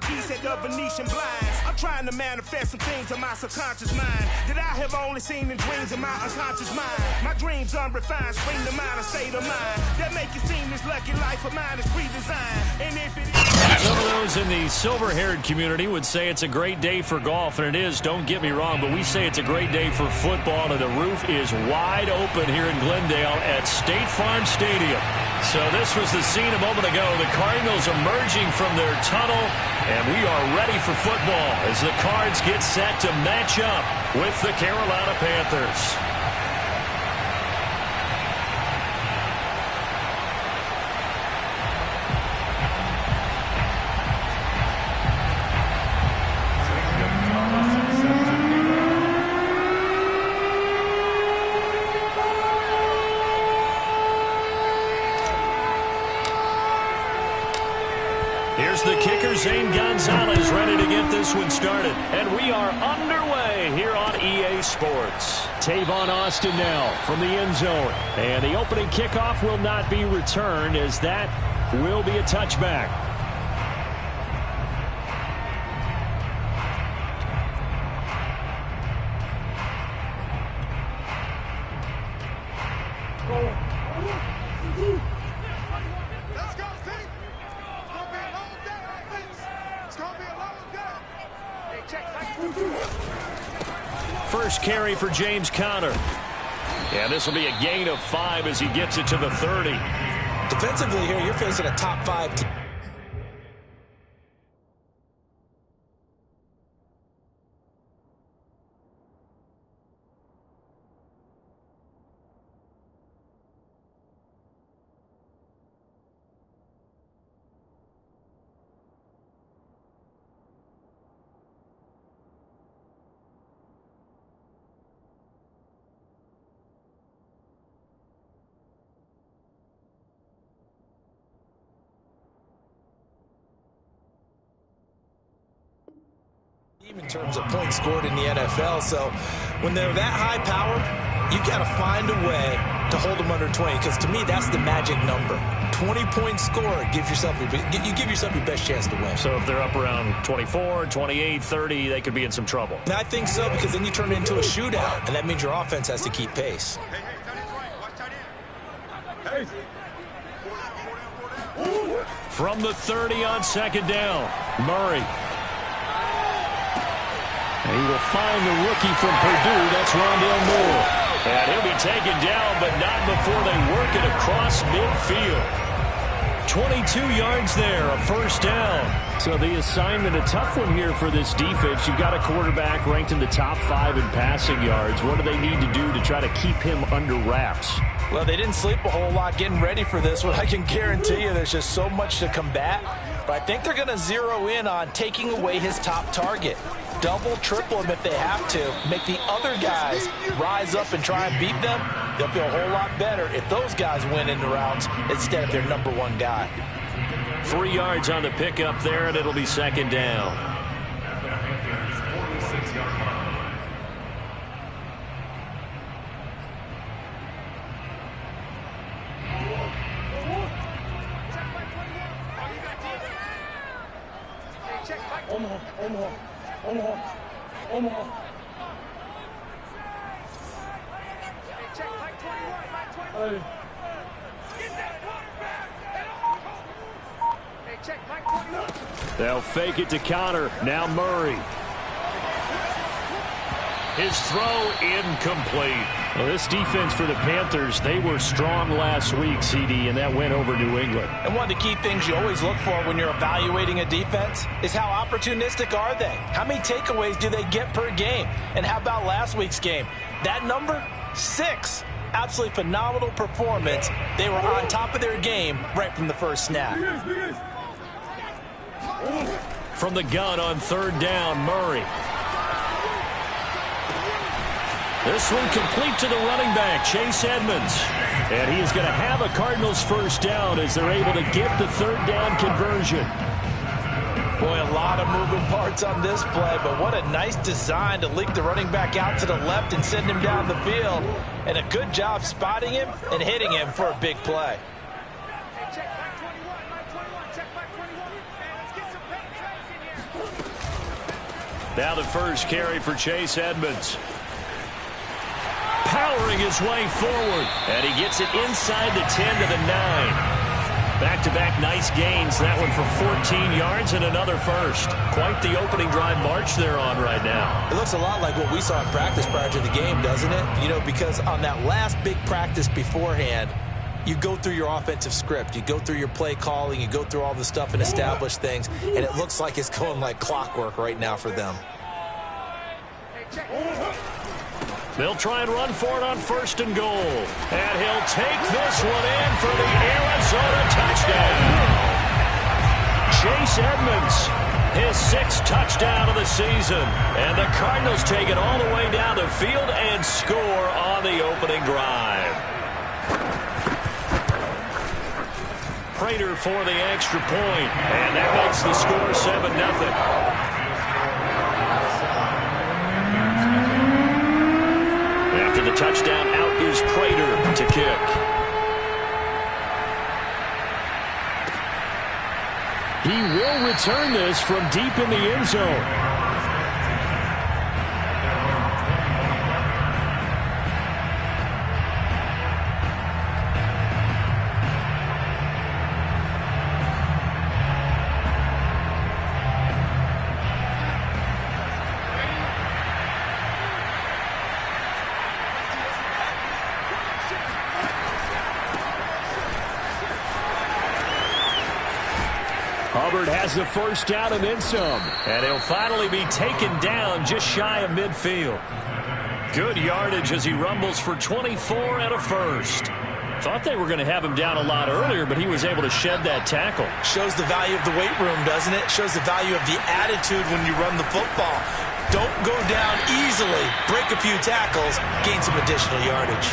Peace at the Venetian blinds. I'm trying to manifest some things in my subconscious mind that I have only seen in dreams in my unconscious mind. My dreams unrefined, spring to mind, a state of mind that make it seem this lucky life of mine is pre-designed. And if it is... Some of those in the silver-haired community would say it's a great day for golf, and it is, don't get me wrong, but we say it's a great day for football, and the roof is wide open here in Glendale at State Farm Stadium. So this was the scene a moment ago. The Cardinals emerging from their tunnel, and we are ready for football as the Cards get set to match up with the Carolina Panthers. Here's the kicker, Zane Gonzalez, ready to get this one started. And we are underway here on EA Sports. Tavon Austin now from the end zone. And the opening kickoff will not be returned, as that will be a touchback. First carry for James Conner. And this will be a gain of 5 as he gets it to the 30. Defensively here, you're facing a top 5 team. In terms of points scored in the NFL. So when they're that high powered, you've got to find a way to hold them under 20, because to me that's the magic number. 20 points scored, you give yourself your best chance to win. So if they're up around 24, 28, 30, they could be in some trouble. And I think so, because then you turn it into a shootout, and that means your offense has to keep pace. From the 30 on second down, Murray. And he will find the rookie from Purdue. That's Rondale Moore. And he'll be taken down, but not before they work it across midfield. 22 yards there, a first down. So the assignment, a tough one here for this defense. You've got a quarterback ranked in the top 5 in passing yards. What do they need to do to try to keep him under wraps? Well, they didn't sleep a whole lot getting ready for this one. I can guarantee you there's just so much to combat. But I think they're going to zero in on taking away his top target. Double, triple him if they have to. Make the other guys rise up and try and beat them. They'll feel a whole lot better if those guys win in the rounds instead of their number 1 guy. 3 yards on the pickup there, and it'll be second down. Omaha. Hey. They'll fake it to Conner. Now Murray. His throw incomplete. Well, this defense for the Panthers, they were strong last week, CD, and that went over New England. And one of the key things you always look for when you're evaluating a defense is how opportunistic are they? How many takeaways do they get per game? And how about last week's game? That number, 6. Absolutely phenomenal performance. They were on top of their game right from the first snap. From the gun on third down, Murray. This one complete to the running back, Chase Edmonds. And he is going to have a Cardinals first down as they're able to get the third down conversion. Boy, a lot of moving parts on this play, but what a nice design to leak the running back out to the left and send him down the field. And a good job spotting him and hitting him for a big play. Now the first carry for Chase Edmonds. Powering his way forward. And he gets it inside the 10 to the 9. Back-to-back nice gains. That one for 14 yards and another first. Quite the opening drive march they're on right now. It looks a lot like what we saw in practice prior to the game, doesn't it? You know, because on that last big practice beforehand, you go through your offensive script. You go through your play calling. You go through all the stuff and establish things. And it looks like it's going like clockwork right now for them. They'll try and run for it on 1st and goal. And he'll take this one in for the Arizona touchdown. Chase Edmonds, his 6th touchdown of the season. And the Cardinals take it all the way down the field and score on the opening drive. Prater for the extra point. And that makes the score 7-0. After the touchdown, out is Prater to kick. He will return this from deep in the end zone. Hubbard has the first down and then some. And he'll finally be taken down just shy of midfield. Good yardage as he rumbles for 24 and a first. Thought they were going to have him down a lot earlier, but he was able to shed that tackle. Shows the value of the weight room, doesn't it? Shows the value of the attitude when you run the football. Don't go down easily. Break a few tackles. Gain some additional yardage.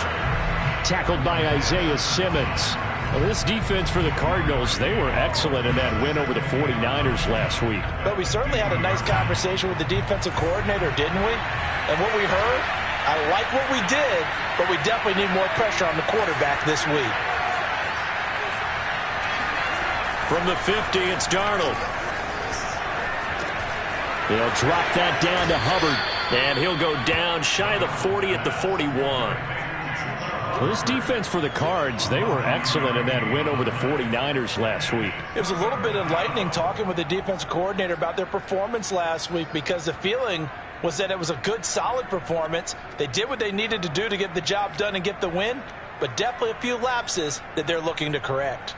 Tackled by Isaiah Simmons. Well, this defense for the Cardinals, they were excellent in that win over the 49ers last week. But we certainly had a nice conversation with the defensive coordinator, didn't we? And what we heard, I like what we did, but we definitely need more pressure on the quarterback this week. From the 50, it's Darnold. He'll drop that down to Hubbard, and he'll go down shy of the 40 at the 41. Well, this defense for the Cards, they were excellent in that win over the 49ers last week. It was a little bit enlightening talking with the defense coordinator about their performance last week, because the feeling was that it was a good, solid performance. They did what they needed to do to get the job done and get the win, but definitely a few lapses that they're looking to correct.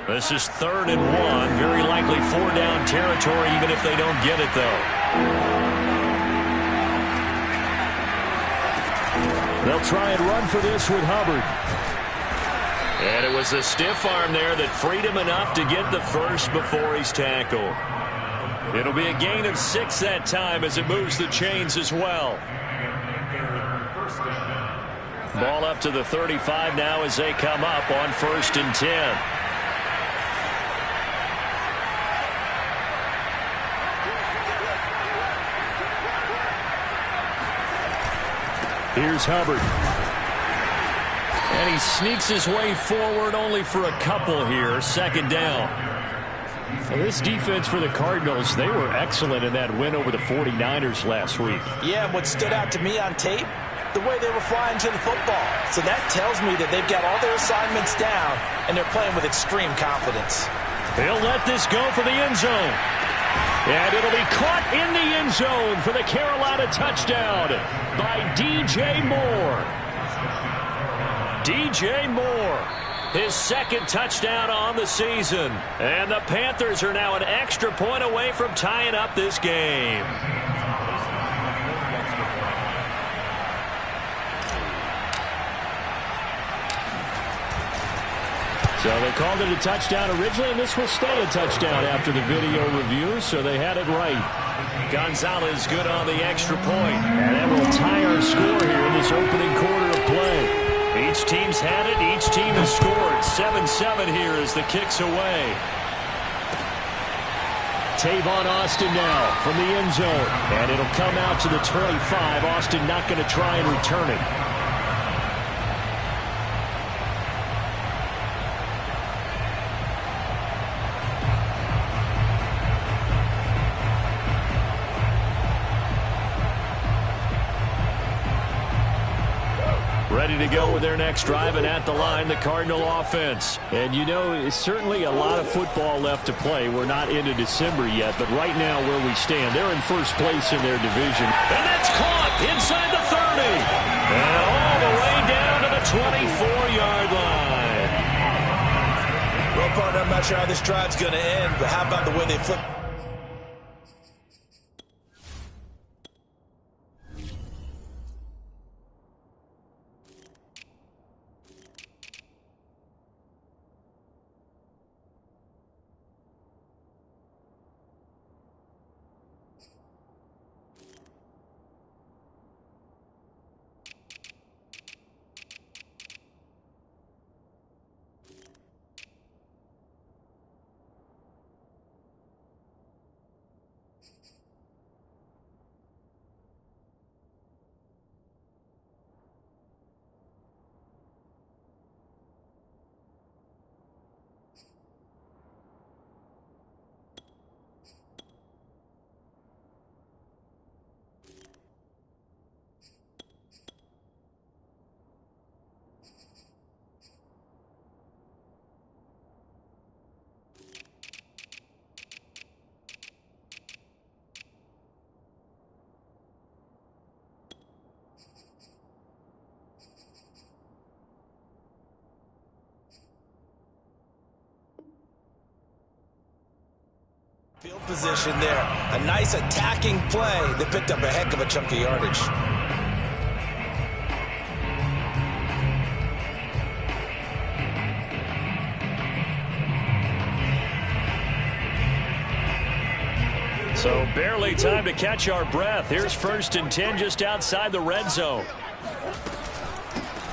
This is 3rd and 1. Very likely 4-down territory, even if they don't get it, though. They'll try and run for this with Hubbard. And it was the stiff arm there that freed him enough to get the first before he's tackled. It'll be a gain of 6 that time as it moves the chains as well. Ball up to the 35 now as they come up on 1st and 10. Here's Hubbard. And he sneaks his way forward only for a couple here. 2nd down. Well, this defense for the Cardinals, they were excellent in that win over the 49ers last week. Yeah, and what stood out to me on tape, the way they were flying to the football. So that tells me that they've got all their assignments down, and they're playing with extreme confidence. They'll let this go for the end zone. And it'll be caught in the end zone for the Carolina touchdown by DJ Moore. DJ Moore, his 2nd touchdown on the season. And the Panthers are now an extra point away from tying up this game. So they called it a touchdown originally, and this will stay a touchdown after the video review, so they had it right. Gonzalez good on the extra point. And that will tie our score here in this opening quarter of play. Each team's had it. Each team has scored. 7-7 here as the kick's away. Tavon Austin now from the end zone. And it'll come out to the 25. Austin not going to try and return it. ready to go with their next drive, and at the line, the Cardinal offense. And you know, it's certainly a lot of football left to play. We're not into December yet, but right now where we stand, they're in first place in their division. And that's caught inside the 30. And all the way down to the 24-yard line. Well, partner, I'm not sure how this drive's going to end, but how about the way they flip? Field position there. A nice attacking play. They picked up a heck of a chunk of yardage. So barely time to catch our breath. Here's 1st and 10 just outside the red zone.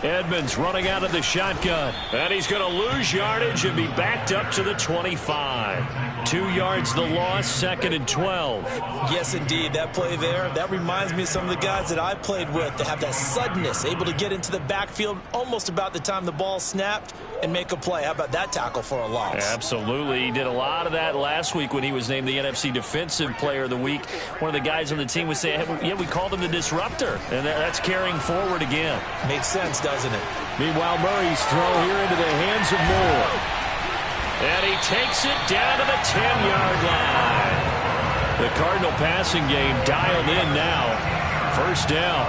Edmonds running out of the shotgun. And he's going to lose yardage and be backed up to the 25. 2 yards the loss, 2nd and 12. Yes, indeed. That play there, that reminds me of some of the guys that I played with that have that suddenness, able to get into the backfield almost about the time the ball snapped and make a play. How about that tackle for a loss? Absolutely. He did a lot of that last week when he was named the NFC Defensive Player of the Week. One of the guys on the team was saying, hey, yeah, we called him the disruptor. And that's carrying forward again. Makes sense, doesn't it? Meanwhile, Murray's throw here into the hands of Moore. And he takes it down to the 10-yard line. The Cardinal passing game dialed in now. 1st down.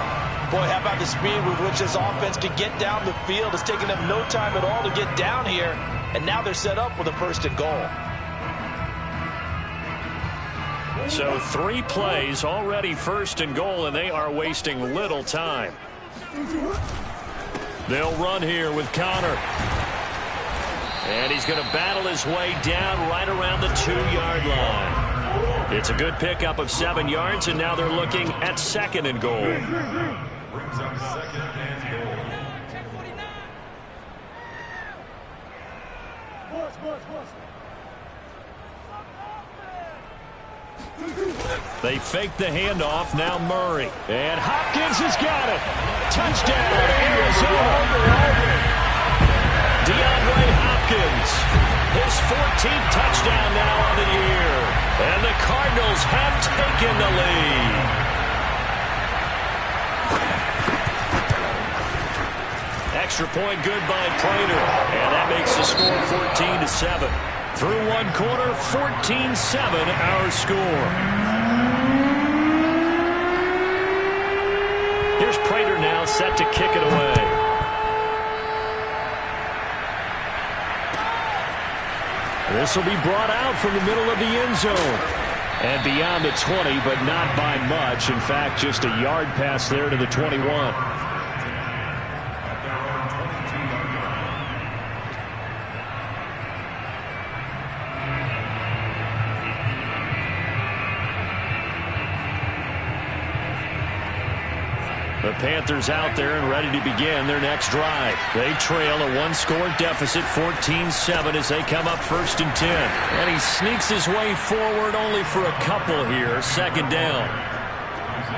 Boy, how about the speed with which this offense can get down the field? It's taken them no time at all to get down here. And now they're set up with a 1st and goal. So 3 plays, already 1st and goal, and they are wasting little time. They'll run here with Connor. And he's going to battle his way down right around the 2-yard line. It's a good pickup of 7 yards, and now they're looking at 2nd and goal. Brings up 2nd and goal. They fake the handoff. Now Murray. And Hopkins has got it. Touchdown, Arizona. DeAndre Hopkins, his 14th touchdown now on the year. And the Cardinals have taken the lead. Extra point good by Prater. And that makes the score 14-7. Through 1 quarter, 14-7 our score. Here's Prater now set to kick it away. This will be brought out from the middle of the end zone. And beyond the 20, but not by much. In fact, just a yard pass there to the 21. The Panthers out there and ready to begin their next drive. They trail a 1-score deficit, 14-7, as they come up 1st and 10. And he sneaks his way forward only for a couple here. 2nd down.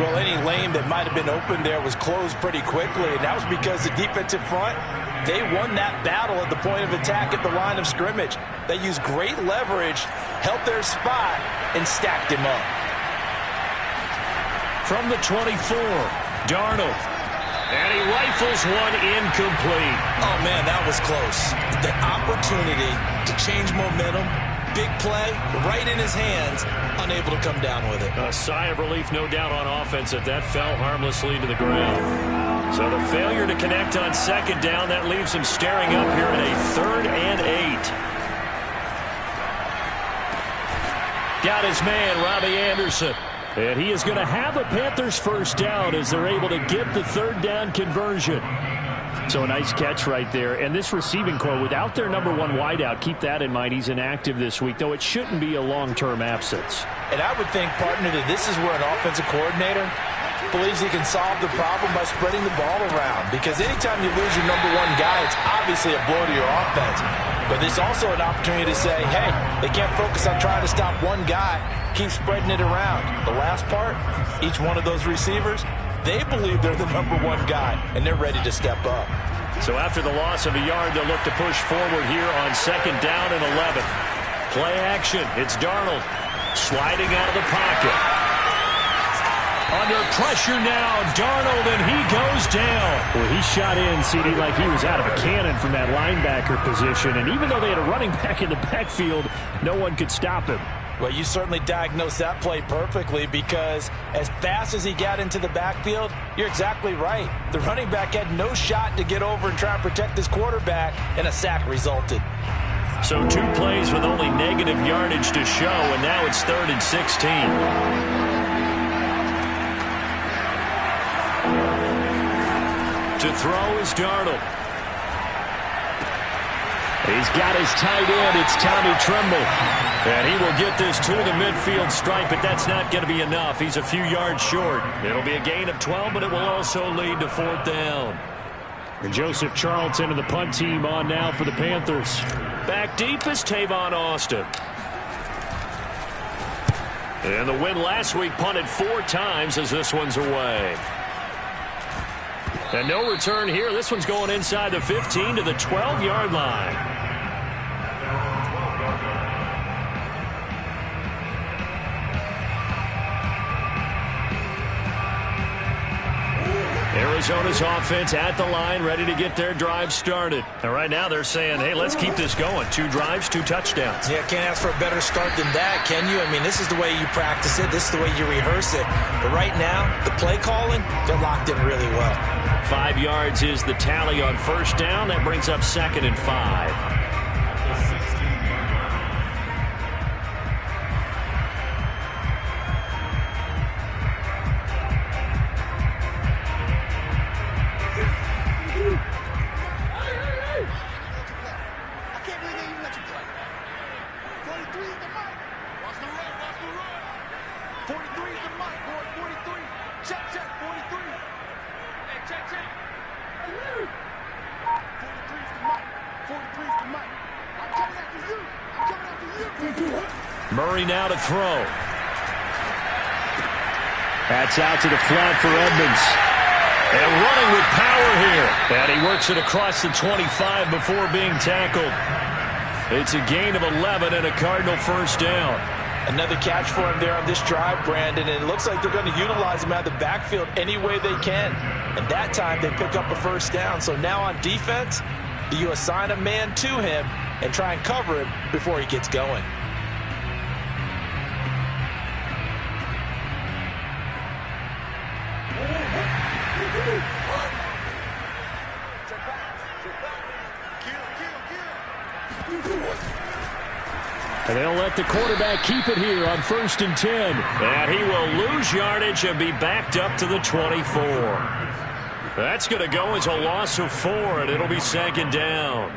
Well, any lane that might have been open there was closed pretty quickly, and that was because the defensive front, they won that battle at the point of attack at the line of scrimmage. They used great leverage, held their spot, and stacked him up. From the 24, Darnold. And he rifles one incomplete. Oh, man, that was close. The opportunity to change momentum, big play, right in his hands, unable to come down with it. A sigh of relief, no doubt, on offense that fell harmlessly to the ground. So the failure to connect on second down, that leaves him staring up here at a 3rd and 8. Got his man, Robbie Anderson. And he is going to have a Panthers first down as they're able to get the 3rd down conversion. So a nice catch right there. And this receiving core, without their number 1 wideout, keep that in mind. He's inactive this week, though it shouldn't be a long-term absence. And I would think, partner, that this is where an offensive coordinator believes he can solve the problem by spreading the ball around. Because anytime you lose your number 1 guy, it's obviously a blow to your offense. But there's also an opportunity to say, hey, they can't focus on trying to stop one guy. Keep spreading it around. The last part, each one of those receivers, they believe they're the number 1 guy, and they're ready to step up. So after the loss of a yard, they'll look to push forward here on 2nd down and 11. Play action. It's Darnold sliding out of the pocket. Under pressure now, Darnold, and he goes down. Well, he shot in, CD, like he was out of a cannon from that linebacker position. And even though they had a running back in the backfield, no one could stop him. Well, you certainly diagnosed that play perfectly because as fast as he got into the backfield, you're exactly right. The running back had no shot to get over and try and protect his quarterback, and a sack resulted. So 2 plays with only negative yardage to show, and now it's 3rd and 16. To throw is Darnold. He's got his tight end. It's Tommy Tremble. And he will get this to the midfield stripe, but that's not going to be enough. He's a few yards short. It'll be a gain of 12, but it will also lead to 4th down. And Joseph Charlton and the punt team on now for the Panthers. Back deep is Tavon Austin. And the win last week punted 4 times as this one's away. And no return here. This one's going inside the 15 to the 12-yard line. Arizona's offense at the line, ready to get their drive started. And right now they're saying, hey, let's keep this going. 2 drives, 2 touchdowns. Yeah, can't ask for a better start than that, can you? I mean, this is the way you practice it. This is the way you rehearse it. But right now, the play calling, they're locked in really well. 5 yards is the tally on 1st down. That brings up 2nd and 5. Murray now to throw. That's out to the flat for Edmonds. And running with power here. And he works it across the 25 before being tackled. It's a gain of 11 and a Cardinal first down. Another catch for him there on this drive, Brandon, and it looks like they're going to utilize him out of the backfield any way they can. And that time they pick up a first down. So now on defense, you assign a man to him and try and cover him before he gets going. And they'll let the quarterback keep it here on 1st and 10. And he will lose yardage and be backed up to the 24. That's going to go as a loss of 4, and it'll be 2nd down.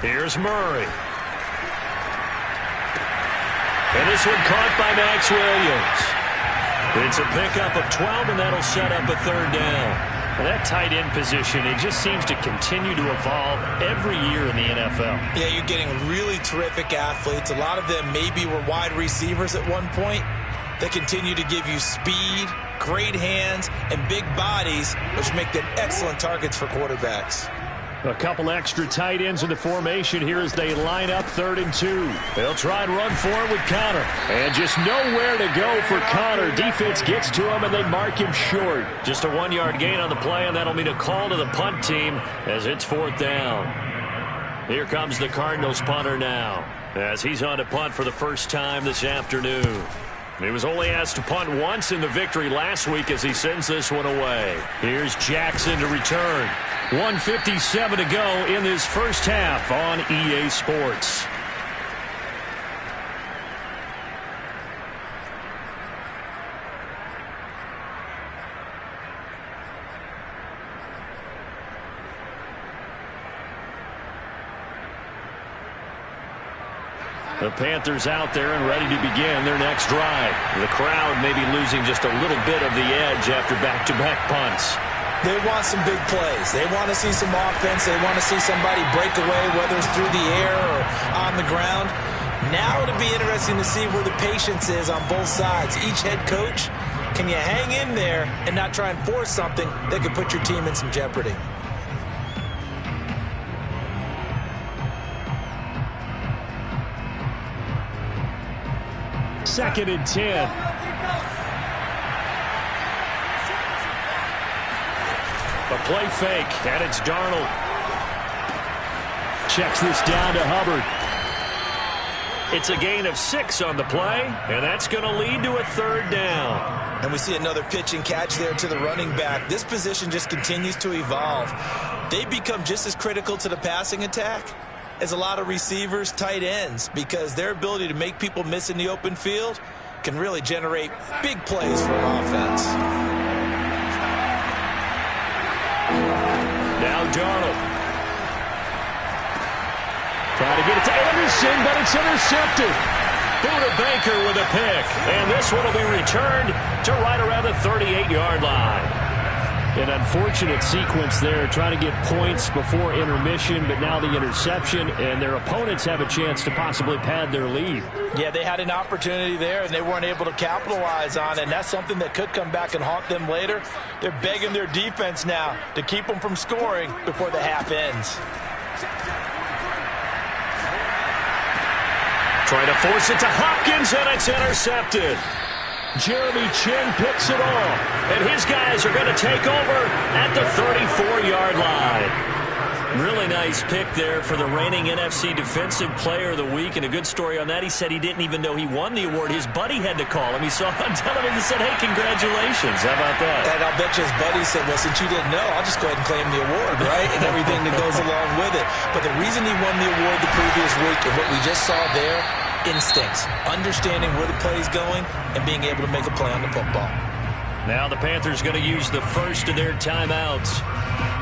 Here's Murray. And this one caught by Max Williams. It's a pickup of 12, and that'll set up a 3rd down. Well, that tight end position, it just seems to continue to evolve every year in the NFL. Yeah, you're getting really terrific athletes. A lot of them maybe were wide receivers at one point. They continue to give you speed, great hands, and big bodies, which make them excellent targets for quarterbacks. A couple extra tight ends in the formation here as they line up 3rd and 2. They'll try and run for it with Connor. And just nowhere to go for Connor. Defense gets to him and they mark him short. Just a 1-yard gain on the play, and that'll mean a call to the punt team as it's 4th down. Here comes the Cardinals punter now as he's on to punt for the first time this afternoon. He was only asked to punt once in the victory last week as he sends this one away. Here's Jackson to return. 1:57 to go in this first half on EA Sports. The Panthers out there and ready to begin their next drive. The crowd may be losing just a little bit of the edge after back-to-back punts. They want some big plays. They want to see some offense. They want to see somebody break away, whether it's through the air or on the ground. Now it'll be interesting to see where the patience is on both sides. Each head coach, can you hang in there and not try and force something that could put your team in some jeopardy? Second and 10. A play fake, and it's Darnold. Checks this down to Hubbard. It's a gain of 6 on the play, and that's going to lead to a 3rd down. And we see another pitch and catch there to the running back. This position just continues to evolve. They become just as critical to the passing attack as a lot of receivers, tight ends, because their ability to make people miss in the open field can really generate big plays for an offense. Now Darnold. Trying to get it to Anderson, but it's intercepted. Buda Baker with a pick, and this one will be returned to right around the 38-yard line. An unfortunate sequence there, trying to get points before intermission, but now the interception, and their opponents have a chance to possibly pad their lead. Yeah, they had an opportunity there, and they weren't able to capitalize on it, and that's something that could come back and haunt them later. They're begging their defense now to keep them from scoring before the half ends. Trying to force it to Hopkins, and it's intercepted. Jeremy Chin picks it off, and his guys are going to take over at the 34-yard line. Really nice pick there for the reigning NFC Defensive Player of the Week, and a good story on that. He said he didn't even know he won the award. His buddy had to call him. He saw him on television and said, hey, congratulations. How about that? And I'll bet you his buddy said, well, since you didn't know, I'll just go ahead and claim the award, right? And everything that goes along with it. But the reason he won the award the previous week and what we just saw there, instincts, understanding where the play is going and being able to make a play on the football. Now the Panthers going to use the first of their timeouts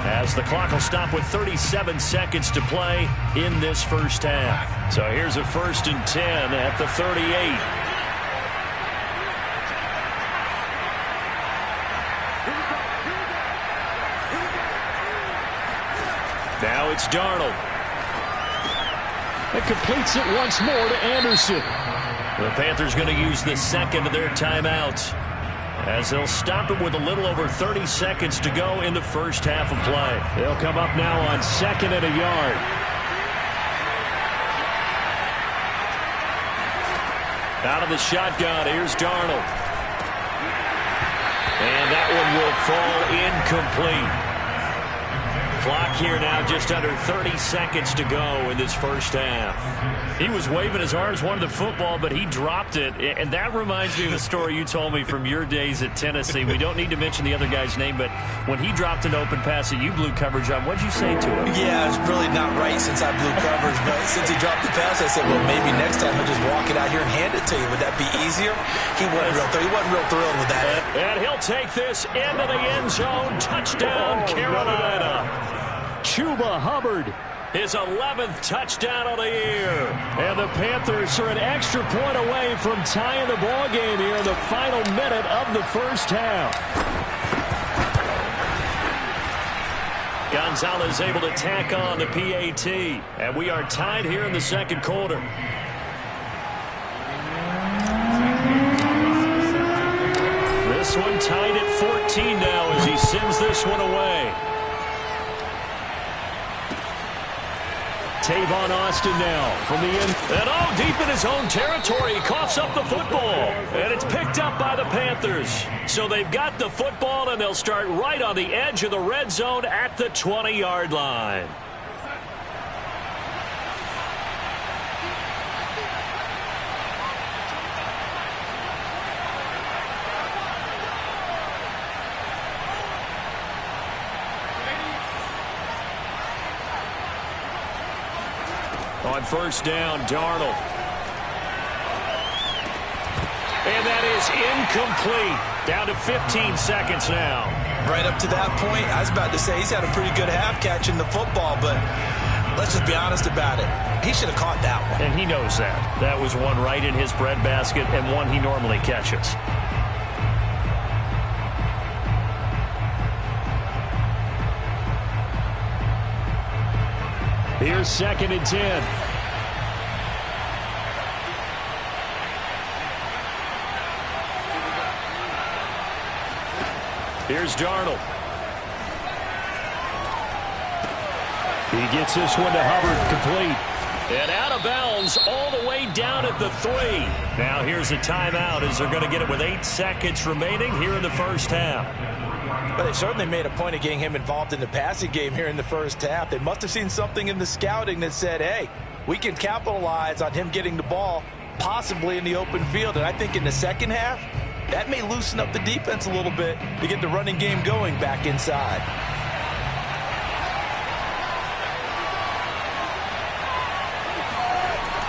as the clock will stop with 37 seconds to play in this first half. So here's a 1st and 10 at the 38. Now it's Darnold. It completes it once more to Anderson. The Panthers going to use the second of their timeouts as they'll stop it with a little over 30 seconds to go in the first half of play. They'll come up now on 2nd and a yard. Out of the shotgun, here's Darnold. And that one will fall incomplete. Clock here now, just under 30 seconds to go in this first half. He was waving his arms, wanted the football, but he dropped it. And that reminds me of a story you told me from your days at Tennessee. We don't need to mention the other guy's name, but when he dropped an open pass that you blew coverage on, what'd you say to him? Yeah, it's really not right since I blew coverage, but since he dropped the pass, I said, well, maybe next time he'll just walk it out here and hand it to you. Would that be easier? He wasn't real thrilled with that. And he'll take this into the end zone. Touchdown, Carolina. Chuba Hubbard, his 11th touchdown of the year. And the Panthers are an extra point away from tying the ball game here in the final minute of the first half. Gonzalez able to tack on the PAT. And we are tied here in the second quarter. This one tied at 14 now as he sends this one away. Tavon Austin now from the end. And deep in his own territory, he coughs up the football. And it's picked up by the Panthers. So they've got the football, and they'll start right on the edge of the red zone at the 20-yard line. On first down, Darnold. And that is incomplete. Down to 15 seconds now. Right up to that point, I was about to say he's had a pretty good half catching the football, but let's just be honest about it. He should have caught that one. And he knows that. That was one right in his breadbasket and one he normally catches. Here's 2nd and 10. Here's Darnold. He gets this one to Hubbard, complete. And out of bounds all the way down at the 3. Now here's a timeout as they're going to get it with 8 seconds remaining here in the first half. But they certainly made a point of getting him involved in the passing game here in the first half. They must have seen something in the scouting that said, hey, we can capitalize on him getting the ball possibly in the open field. And I think in the second half, that may loosen up the defense a little bit to get the running game going back inside.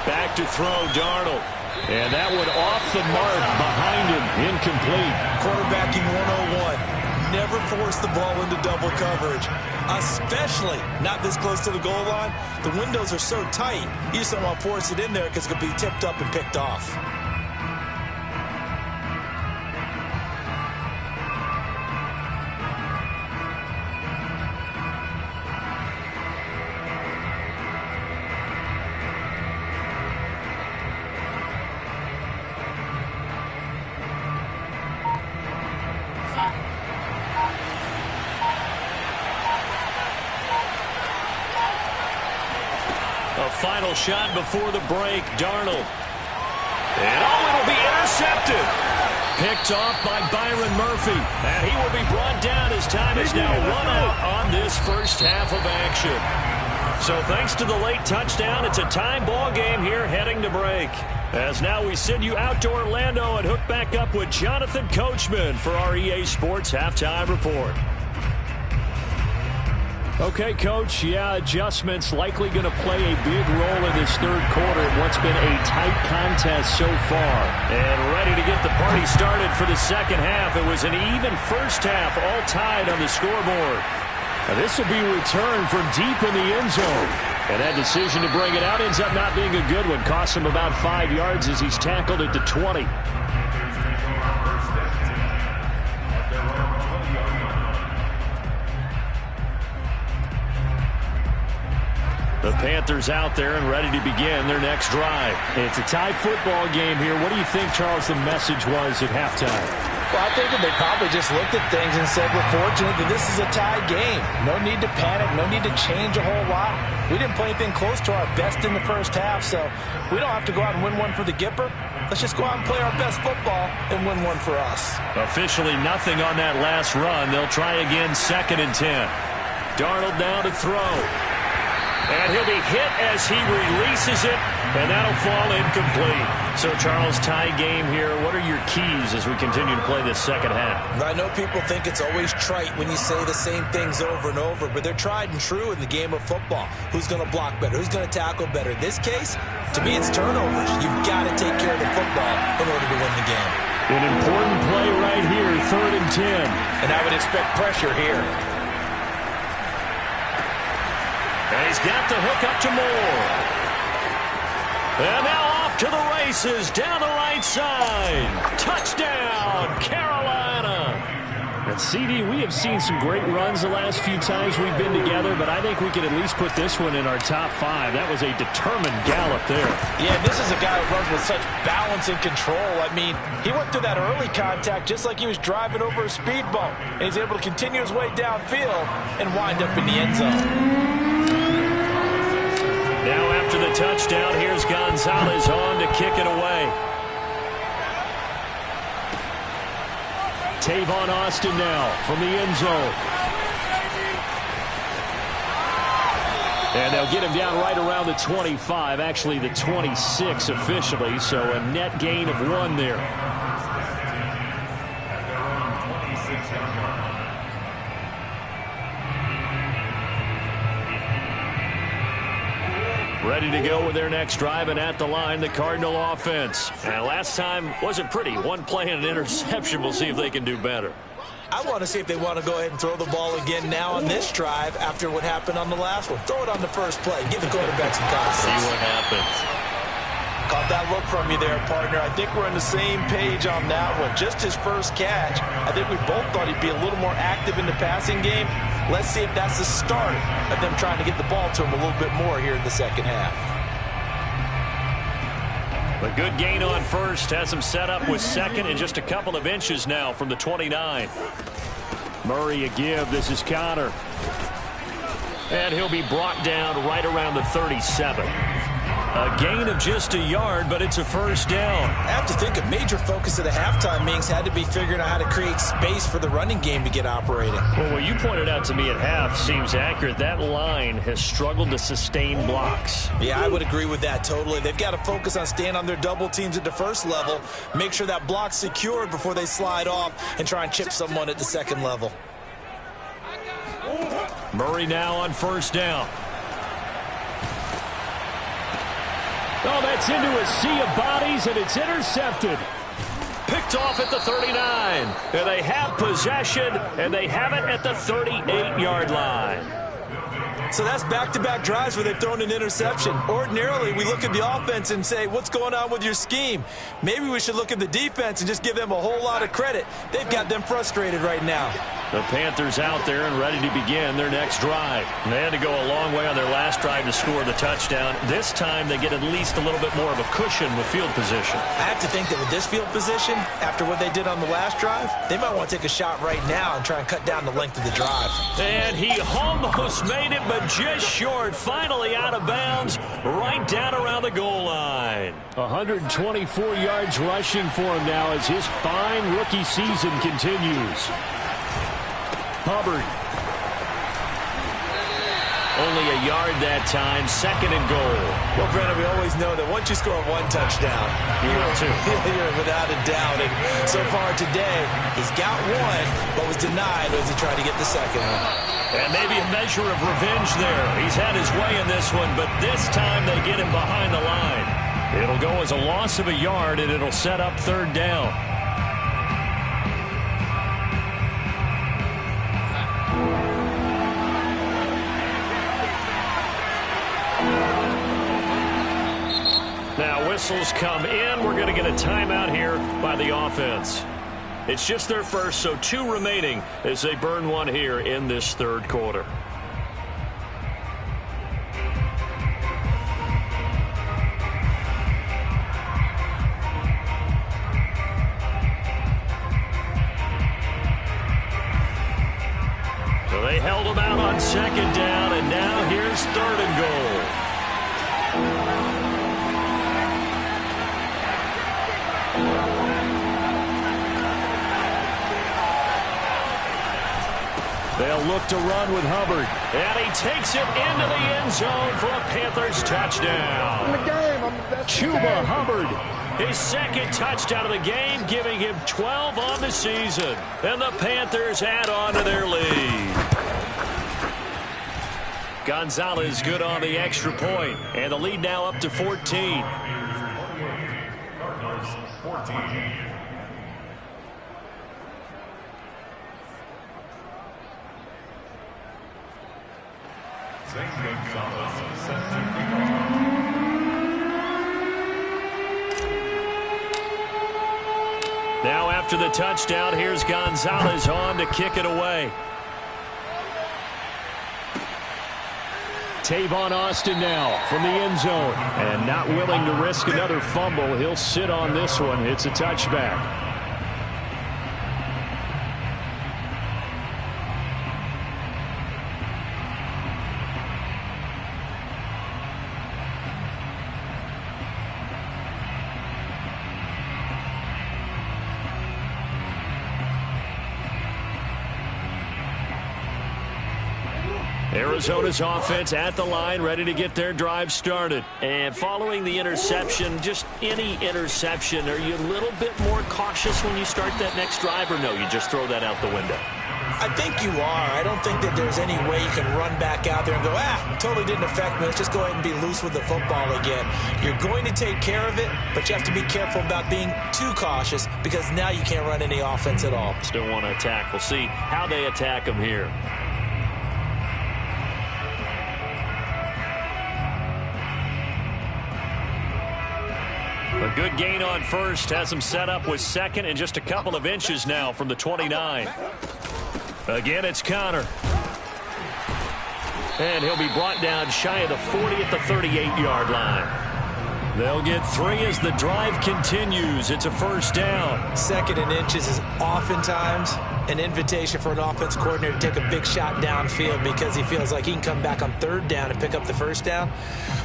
Back to throw, Darnold. And that one off the mark behind him, incomplete. Quarterbacking 101. Never force the ball into double coverage, especially not this close to the goal line. The windows are so tight, you just don't want to force it in there because it could be tipped up and picked off. Final shot before the break, Darnold. And it'll be intercepted. Picked off by Byron Murphy. And he will be brought down as time is now run out on this first half of action. So thanks to the late touchdown, it's a tie ball game here heading to break. As now we send you out to Orlando and hook back up with Jonathan Coachman for our EA Sports Halftime Report. Okay, Coach, adjustments likely going to play a big role in this third quarter in what's been a tight contest so far. And ready to get the party started for the second half. It was an even first half, all tied on the scoreboard. Now, this will be returned from deep in the end zone. And that decision to bring it out ends up not being a good one. Cost him about 5 yards as he's tackled at the 20. The Panthers out there and ready to begin their next drive. It's a tie football game here. What do you think, Charles, the message was at halftime? Well, I think that they probably just looked at things and said, we're fortunate that this is a tie game. No need to panic. No need to change a whole lot. We didn't play anything close to our best in the first half, so we don't have to go out and win one for the Gipper. Let's just go out and play our best football and win one for us. Officially nothing on that last run. They'll try again, 2nd and 10. Darnold now to throw. And he'll be hit as he releases it, and that'll fall incomplete. So, Charles, tie game here. What are your keys as we continue to play this second half? I know people think it's always trite when you say the same things over and over, but they're tried and true in the game of football. Who's going to block better? Who's going to tackle better? In this case, to me, it's turnovers. You've got to take care of the football in order to win the game. An important play right here, 3rd and 10. And I would expect pressure here. And he's got the hook up to Moore. And now off to the races down the right side. Touchdown, Carolina. CD, we have seen some great runs the last few times we've been together, but I think we can at least put this one in our top 5. That was a determined gallop there. Yeah, this is a guy who runs with such balance and control. I mean, he went through that early contact just like he was driving over a speed bump. And he's able to continue his way downfield and wind up in the end zone. Now after the touchdown, here's Gonzalez on to kick it away. Tavon Austin now from the end zone. And they'll get him down right around the 25, actually the 26 officially, so a net gain of 1 there. Ready to go with their next drive, and at the line, the Cardinal offense. And last time wasn't pretty. 1 play and an interception. We'll see if they can do better. I want to see if they want to go ahead and throw the ball again now on this drive after what happened on the last one. Throw it on the first play. Give the quarterback some confidence. See what happens. Caught that look from you there, partner. I think we're on the same page on that one. Just his first catch. I think we both thought he'd be a little more active in the passing game. Let's see if that's the start of them trying to get the ball to him a little bit more here in the second half. A good gain on first. Has him set up with second and just a couple of inches now from the 29. Murray a give. This is Connor. And he'll be brought down right around the 37. A gain of just a yard, but it's a first down. I have to think a major focus of the halftime meetings had to be figuring out how to create space for the running game to get operating. Well, what you pointed out to me at half seems accurate. That line has struggled to sustain blocks. Yeah, I would agree with that totally. They've got to focus on staying on their double teams at the first level, make sure that block's secured before they slide off and try and chip someone at the second level. Murray now on first down. Oh, that's into a sea of bodies, and it's intercepted. Picked off at the 39. And they have possession, and they have it at the 38-yard line. So that's back-to-back drives where they've thrown an interception. Ordinarily, we look at the offense and say, what's going on with your scheme? Maybe we should look at the defense and just give them a whole lot of credit. They've got them frustrated right now. The Panthers out there and ready to begin their next drive. They had to go a long way on their last drive to score the touchdown. This time they get at least a little bit more of a cushion with field position. I have to think that with this field position, after what they did on the last drive, they might want to take a shot right now and try and cut down the length of the drive. And he almost made it, but just short. Finally out of bounds, right down around the goal line. 124 yards rushing for him now as his fine rookie season continues. Hubbard. Only a yard that time, second and goal. Well, Brandon, we always know that once you score 1 touchdown, you're without a doubt. And so far today, he's got 1, but was denied as he tried to get the second one. And maybe a measure of revenge there. He's had his way in this one, but this time they get him behind the line. It'll go as a loss of a yard, and it'll set up third down. Now whistles come in. We're going to get a timeout here by the offense. It's just their first, so 2 remaining as they burn 1 here in this third quarter. So they held them out on second down, and now here's third and goal. They'll look to run with Hubbard. And he takes it into the end zone for a Panthers touchdown. Chuba Hubbard. His second touchdown of the game, giving him 12 on the season. And the Panthers add on to their lead. Gonzalez good on the extra point. And the lead now up to 14. Cardinals 14. Gonzalez set to kick off. Now after the touchdown, here's Gonzalez on to kick it away. Tavon Austin now from the end zone. And not willing to risk another fumble. He'll sit on this one. It's a touchback. Arizona's offense at the line, ready to get their drive started. And following the interception, just any interception, are you a little bit more cautious when you start that next drive, or no, you just throw that out the window? I think you are. I don't think that there's any way you can run back out there and go, totally didn't affect me. Let's just go ahead and be loose with the football again. You're going to take care of it, but you have to be careful about being too cautious because now you can't run any offense at all. Still want to attack. We'll see how they attack them here. A good gain on first has him set up with second and just a couple of inches now from the 29. Again, it's Conner. And he'll be brought down shy of the 40 at the 38-yard line. They'll get 3 as the drive continues. It's a first down. Second and inches is oftentimes an invitation for an offense coordinator to take a big shot downfield because he feels like he can come back on third down and pick up the first down.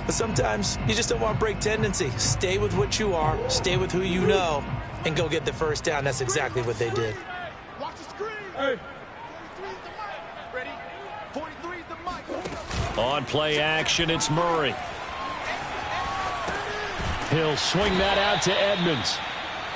But sometimes you just don't want to break tendency. Stay with what you are, stay with who you know, and go get the first down. That's exactly what they did. Watch the screen. Hey. 43's the mic. Ready? 43's the mic. On play action, it's Murray. He'll swing that out to Edmonds.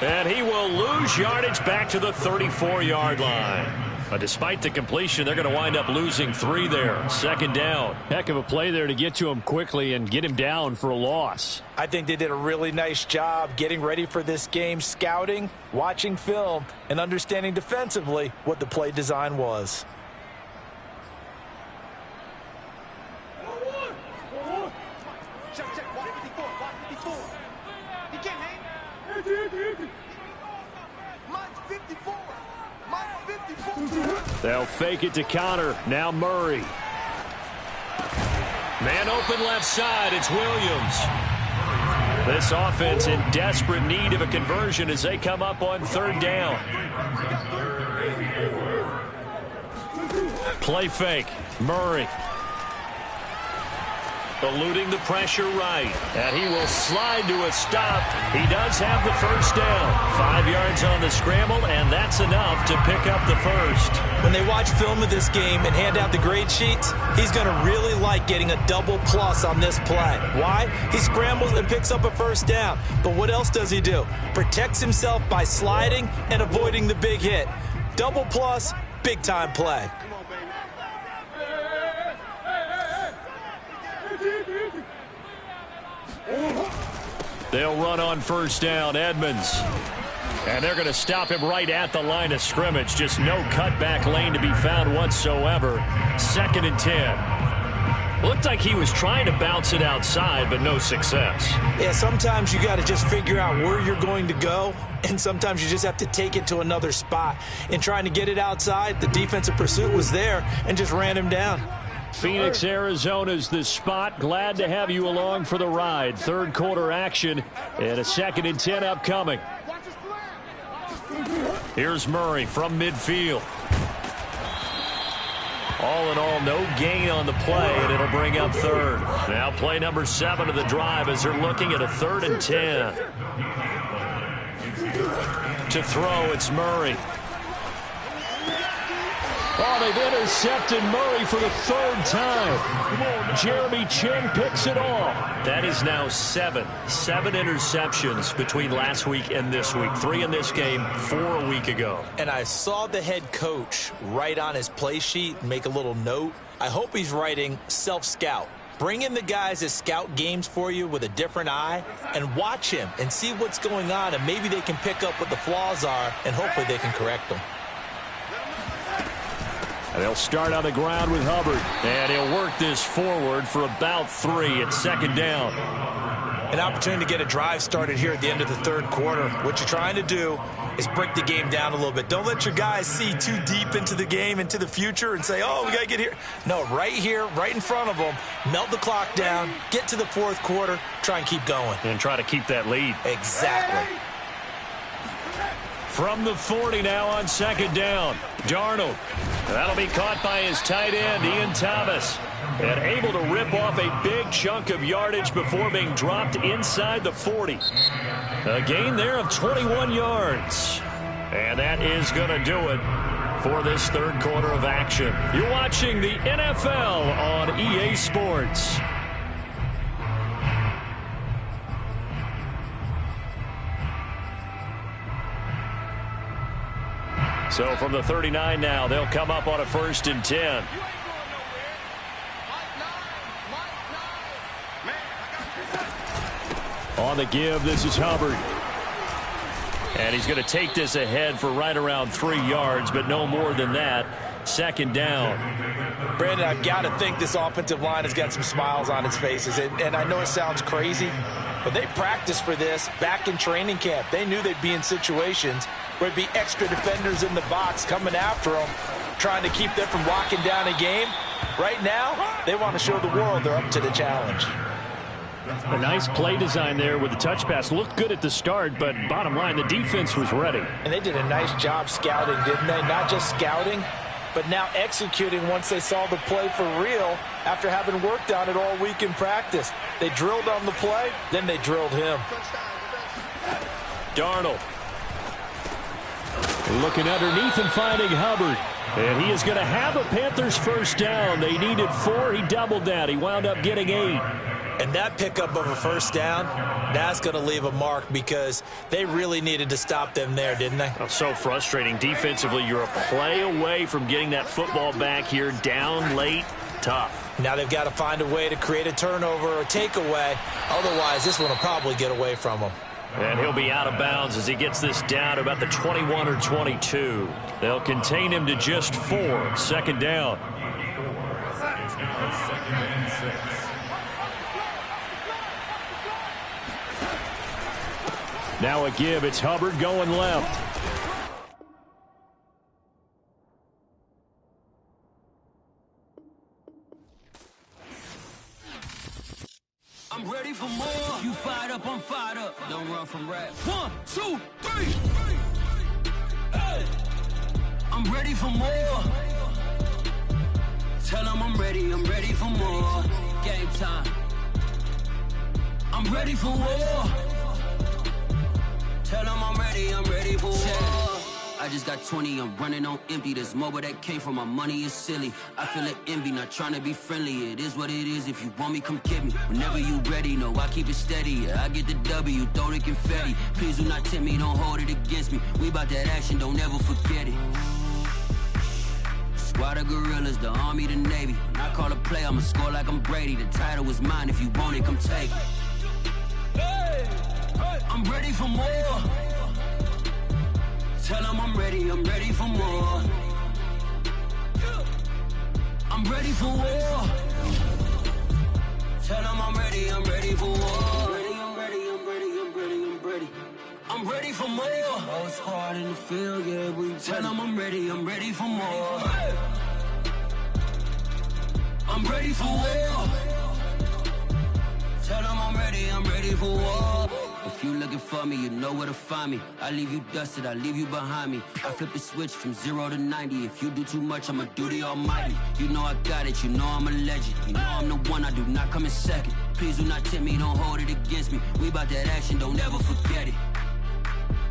And he will lose yardage back to the 34-yard line. But despite the completion, they're going to wind up losing 3 there. Second down. Heck of a play there to get to him quickly and get him down for a loss. I think they did a really nice job getting ready for this game, scouting, watching film, and understanding defensively what the play design was. Check, check. Watch 54. Watch 54. You can't hang. Mine's 54. Mine's 54. They'll fake it to Conner. Now Murray. Man open left side. It's Williams. This offense in desperate need of a conversion as they come up on third down. Play fake. Murray. Eluding the pressure right. And he will slide to a stop. He does have the first down. 5 yards on the scramble, and that's enough to pick up the first. When they watch film of this game and hand out the grade sheets, he's going to really like getting a double plus on this play. Why? He scrambles and picks up a first down. But what else does he do? Protects himself by sliding and avoiding the big hit. Double plus, big time play. They'll run on first down, Edmonds. And they're going to stop him right at the line of scrimmage. Just no cutback lane to be found whatsoever. 2nd and 10. Looked like he was trying to bounce it outside, but no success. Yeah, sometimes you got to just figure out where you're going to go, and sometimes you just have to take it to another spot. In trying to get it outside, the defensive pursuit was there and just ran him down. Phoenix, Arizona's the spot. Glad to have you along for the ride. Third quarter action and a 2nd and 10 upcoming. Here's Murray from midfield. All in all, no gain on the play, and it'll bring up third. Now play number 7 of the drive as they're looking at a 3rd and 10. To throw, it's Murray. Oh, they've intercepted Murray for the 3rd time. Jeremy Chinn picks it off. That is now 7 interceptions between last week and this week. 3 in this game, 4 a week ago. And I saw the head coach write on his play sheet, make a little note. I hope he's writing self-scout. Bring in the guys that scout games for you with a different eye and watch him and see what's going on, and maybe they can pick up what the flaws are, and hopefully they can correct them. And they'll start on the ground with Hubbard. And he'll work this forward for about 3 at 2nd down. an opportunity to get a drive started here at the end of the third quarter. What you're trying to do is break the game down a little bit. Don't let your guys see too deep into the game, into the future, and say, oh, we got to get here. No, right here, right in front of them, melt the clock down, get to the fourth quarter, try and keep going. And try to keep that lead. Exactly. From the 40 now on second down. Darnold. That'll be caught by his tight end, Ian Thomas. And able to rip off a big chunk of yardage before being dropped inside the 40. A gain there of 21 yards. And that is going to do it for this third quarter of action. You're watching the NFL on EA Sports. So from the 39 now, they'll come up on a 1st and 10. On the give, this is Hubbard. And he's going to take this ahead for right around 3 yards, but no more than that. Second down. Brandon, I've got to think this offensive line has got some smiles on its faces. And I know it sounds crazy, but they practiced for this back in training camp. They knew they'd be in situations where it'd be extra defenders in the box coming after them, trying to keep them from locking down a game. Right now, they want to show the world they're up to the challenge. A nice play design there with the touch pass. Looked good at the start, but bottom line, the defense was ready. And they did a nice job scouting, didn't they? Not just scouting, but now executing once they saw the play for real after having worked on it all week in practice. They drilled on the play, then they drilled him. Darnold. Looking underneath and finding Hubbard. And he is going to have a Panthers first down. They needed 4. He doubled that. He wound up getting 8. And that pickup of a first down, that's going to leave a mark because they really needed to stop them there, didn't they? Oh, so frustrating. Defensively, you're a play away from getting that football back here down late. Tough. Now they've got to find a way to create a turnover or takeaway. Otherwise, this one will probably get away from them. And he'll be out of bounds as he gets this down to about the 21 or 22. They'll contain him to just 4. Second down. Now a give. It's Hubbard going left. I'm ready for more. You fired up, I'm fired up. Don't run from rap. 1, 2, 3. Hey. I'm ready for more. Tell them I'm ready for more. Game time. I'm ready for war. Tell them I'm ready for war. I just got 20, I'm running on empty. This mobile that came from my money is silly. I feel it envy, not trying to be friendly. It is what it is, if you want me, come get me. Whenever you ready, no, I keep it steady. Yeah, I get the W, throw the confetti. Please do not tempt me, don't hold it against me. We about that action, don't ever forget it. Squad of gorillas, the army, the navy. When I call a play, I'ma score like I'm Brady. The title is mine, if you want it, come take it. I'm ready for more. Tell them I'm ready for more. I'm ready for war. Tell them I'm ready for war. I'm ready for more. Most hard in the field, yeah, we tell them I'm ready for more. I'm ready for war. Tell them I'm ready for war. If you looking for me, you know where to find me. I leave you dusted, I leave you behind me. I flip the switch from 0 to 90. If you do too much, I'ma do the almighty. You know I got it, you know I'm a legend. You know I'm the one, I do not come in second. Please do not tempt me, don't hold it against me. We about that action, don't ever forget it.